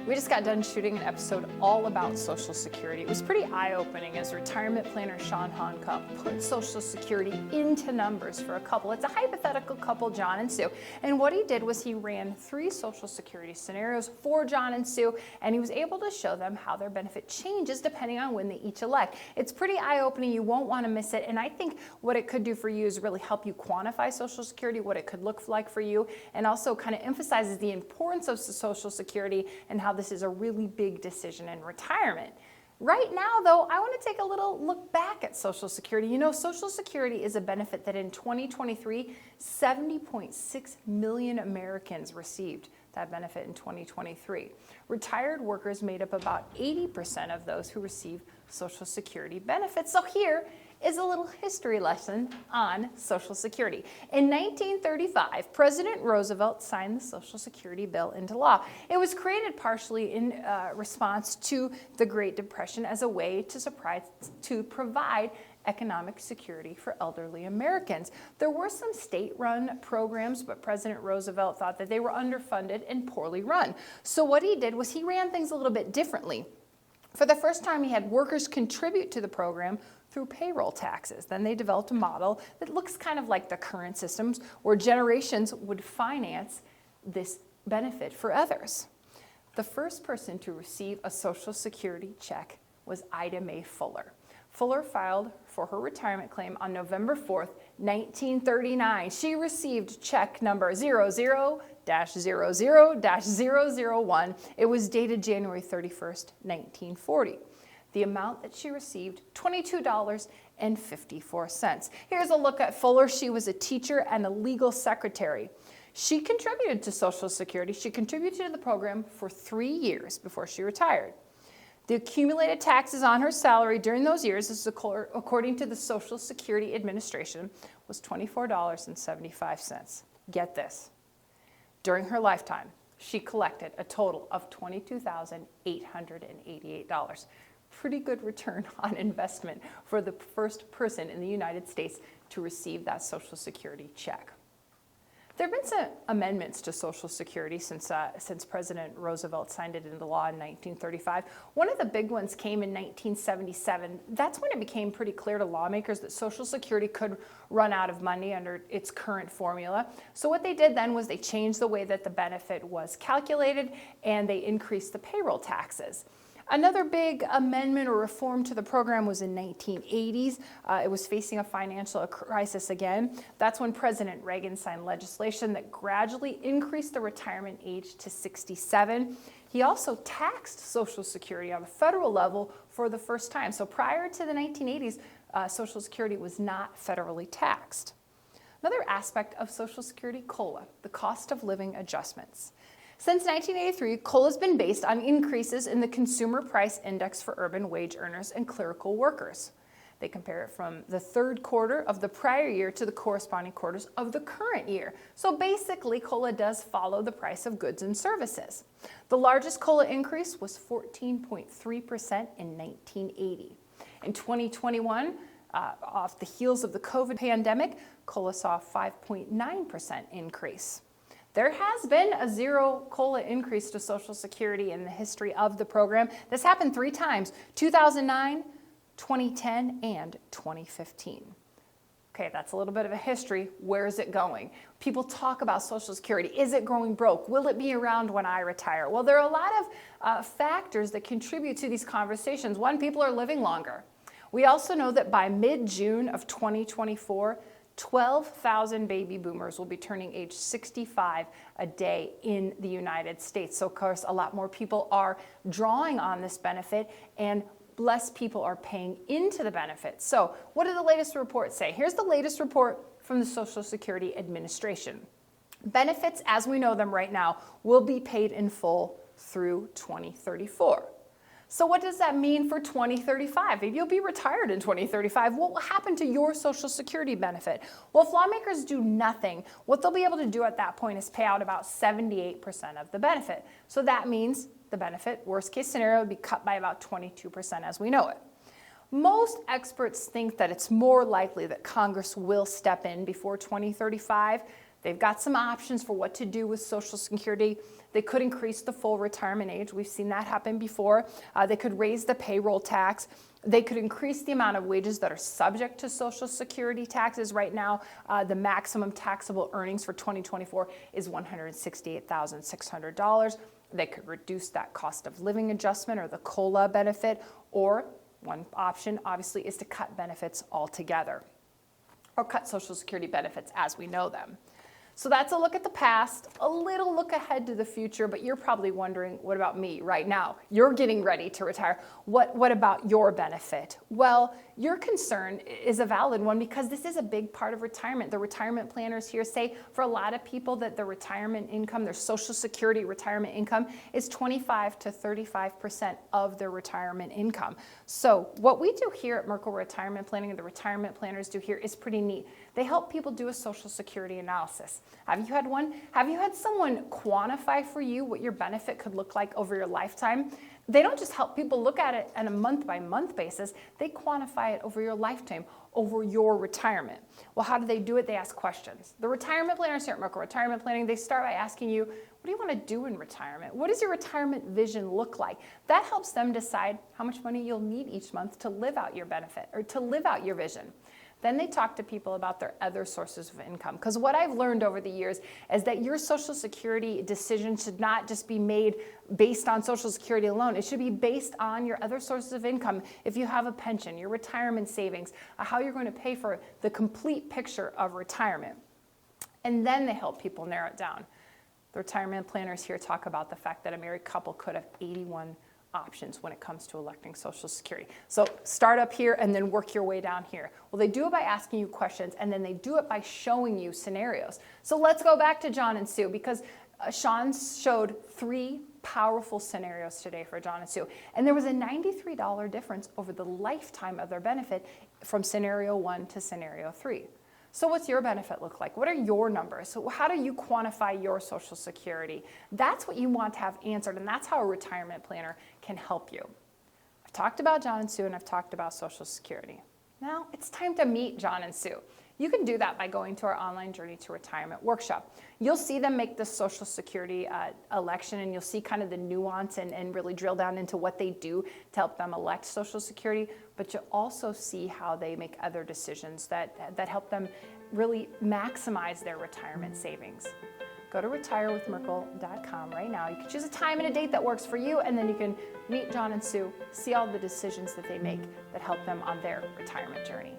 We just got done shooting an episode all about Social Security. It was pretty eye-opening as retirement planner Sean Honka put Social Security into numbers for a couple. It's a hypothetical couple, John and Sue. And what he did was he ran 3 Social Security scenarios for John and Sue, and he was able to show them how their benefit changes depending on when they each elect. It's pretty eye-opening. You won't want to miss it. And I think what it could do for you is really help you quantify Social Security, what it could look like for you, and also kind of emphasizes the importance of Social Security and how this is a really big decision in retirement. Right now, though, I want to take a little look back at Social Security. You know, Social Security is a benefit that in 2023, 70.6 million Americans received that benefit in 2023. Retired workers made up about 80% of those who receive Social Security benefits. So here is a little history lesson on Social Security. In 1935, President Roosevelt signed the Social Security bill into law. It was created partially in response to the Great Depression as a way to provide economic security for elderly Americans. There were some state-run programs, but President Roosevelt thought that they were underfunded and poorly run. So what he did was he ran things a little bit differently. For the first time, he had workers contribute to the program through payroll taxes. Then they developed a model that looks kind of like the current systems where generations would finance this benefit for others. The first person to receive a Social Security check was Ida Mae Fuller. Fuller filed for her retirement claim on November 4th, 1939. She received check number 00-00-001. It was dated January 31st, 1940. The amount that she received, $22.54. Here's a look at Fuller. She was a teacher and a legal secretary. She contributed to Social Security. She contributed to the program for 3 years before she retired. The accumulated taxes on her salary during those years, this is according to the Social Security Administration, was $24.75. Get this. During her lifetime, she collected a total of $22,888. Pretty good return on investment for the first person in the United States to receive that Social Security check. There have been some amendments to Social Security since President Roosevelt signed it into law in 1935. One of the big ones came in 1977. That's when it became pretty clear to lawmakers that Social Security could run out of money under its current formula. So what they did then was they changed the way that the benefit was calculated and they increased the payroll taxes. Another big amendment or reform to the program was in 1980s. It was facing a financial crisis again. That's when President Reagan signed legislation that gradually increased the retirement age to 67. He also taxed Social Security on a federal level for the first time. So prior to the 1980s, Social Security was not federally taxed. Another aspect of Social Security, COLA, the cost of living adjustments. Since 1983, COLA has been based on increases in the Consumer Price Index for urban wage earners and clerical workers. They compare it from the third quarter of the prior year to the corresponding quarters of the current year. So basically, COLA does follow the price of goods and services. The largest COLA increase was 14.3% in 1980. In 2021, off the heels of the COVID pandemic, COLA saw a 5.9% increase. There has been a zero COLA increase to Social Security in the history of the program. This happened 3 times, 2009, 2010, and 2015. Okay, that's a little bit of a history. Where is it going? People talk about Social Security. Is it going broke? Will it be around when I retire? Well, there are a lot of factors that contribute to these conversations. One, people are living longer. We also know that by mid-June of 2024, 12,000 baby boomers will be turning age 65 a day in the United States. So, of course, a lot more people are drawing on this benefit and less people are paying into the benefit. So, what do the latest reports say? Here's the latest report from the Social Security Administration. Benefits, as we know them right now, will be paid in full through 2034. So what does that mean for 2035? If you'll be retired in 2035, what will happen to your Social Security benefit? Well, if lawmakers do nothing, what they'll be able to do at that point is pay out about 78% of the benefit. So that means the benefit, worst case scenario, would be cut by about 22% as we know it. Most experts think that it's more likely that Congress will step in before 2035. They've got some options for what to do with Social Security. They could increase the full retirement age. We've seen that happen before. They could raise the payroll tax. They could increase the amount of wages that are subject to Social Security taxes. Right now, the maximum taxable earnings for 2024 is $168,600. They could reduce that cost of living adjustment or the COLA benefit, or one option, obviously, is to cut benefits altogether, or cut Social Security benefits as we know them. So that's a look at the past, a little look ahead to the future, but you're probably wondering, what about me right now? You're getting ready to retire. What about your benefit? Well, your concern is a valid one because this is a big part of retirement. The retirement planners here say for a lot of people that the retirement income, their Social Security retirement income, is 25 to 35% of their retirement income. So what we do here at Merkle Retirement Planning and the retirement planners do here is pretty neat. They help people do a Social Security analysis. Have you had one? Have you had someone quantify for you what your benefit could look like over your lifetime? They don't just help people look at it on a month-by-month basis. They quantify it over your lifetime, over your retirement. Well, how do they do it? They ask questions. The retirement planners here at Merkle Retirement Planning, they start by asking you, what do you want to do in retirement? What does your retirement vision look like? That helps them decide how much money you'll need each month to live out your benefit or to live out your vision. Then they talk to people about their other sources of income. Because what I've learned over the years is that your Social Security decision should not just be made based on Social Security alone. It should be based on your other sources of income. If you have a pension, your retirement savings, how you're going to pay for the complete picture of retirement. And then they help people narrow it down. The retirement planners here talk about the fact that a married couple could have 81 options when it comes to electing Social Security. So start up here and then work your way down here. Well, they do it by asking you questions, and then they do it by showing you scenarios. So let's go back to John and Sue, because Sean showed 3 powerful scenarios today for John and Sue. And there was a $93 difference over the lifetime of their benefit from scenario 1 to scenario 3. So what's your benefit look like? What are your numbers? So how do you quantify your Social Security? That's what you want to have answered, and that's how a retirement planner can help you. I've talked about John and Sue, and I've talked about Social Security. Now it's time to meet John and Sue. You can do that by going to our online Journey to Retirement workshop. You'll see them make the Social Security election, and you'll see kind of the nuance and really drill down into what they do to help them elect Social Security, but you'll also see how they make other decisions that help them really maximize their retirement savings. Go to retirewithmerkle.com right now. You can choose a time and a date that works for you, and then you can meet John and Sue, see all the decisions that they make that help them on their retirement journey.